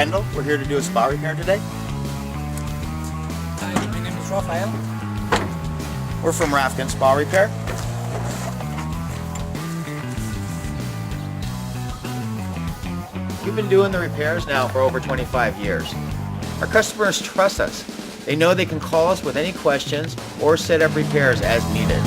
Kendal. We're here to do a spa repair today. Hi, my name is Rafael. We're from Rafken Spa Repair. We've been doing the repairs now for over 25 years. Our customers trust us. They know they can call us with any questions or set up repairs as needed.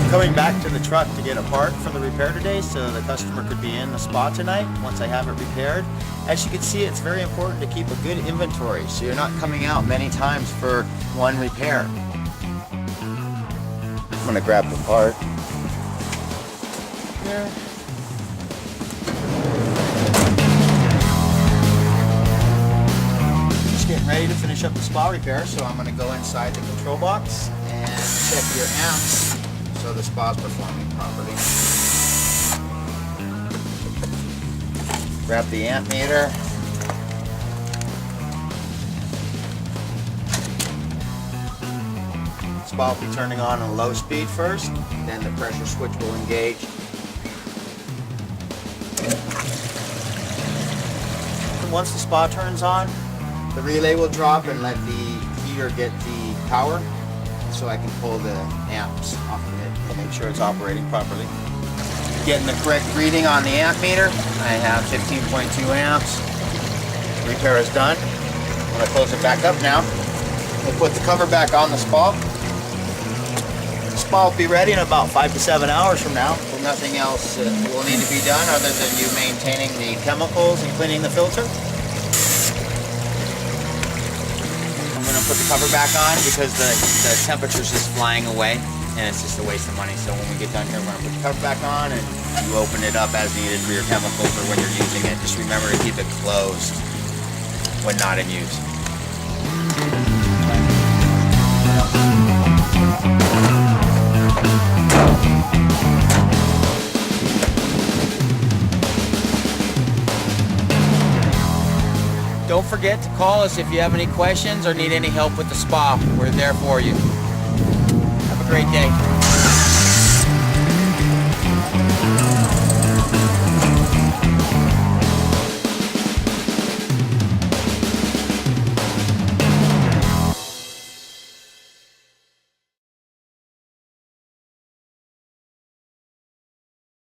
Coming back to the truck to get a part for the repair today so the customer could be in the spa tonight once I have it repaired. As you can see, it's very important to keep a good inventory so you're not coming out many times for one repair. I'm going to grab the part here. Just getting ready to finish up the spa repair, so I'm going to go inside the control box and check your amps so the spa's performing properly. Grab the amp meter. Spa will be turning on a low speed first, then the pressure switch will engage. And once the spa turns on, the relay will drop and let the heater get the power so I can pull the amps off of it and make sure it's operating properly. Getting the correct reading on the amp meter. I have 15.2 amps. Repair is done. I'm going to close it back up now. We'll put the cover back on the spa. The spa will be ready in about 5 to 7 hours from now. Well, nothing else will need to be done other than you maintaining the chemicals and cleaning the filter. I'm going to put the cover back on because the temperature's just flying away and it's just a waste of money. So when we get done here, we're going to put the cover back on and you open it up as needed for your chemicals or when you're using it. Just remember to keep it closed when not in use. Don't forget to call us if you have any questions or need any help with the spa. We're there for you. Have a great day.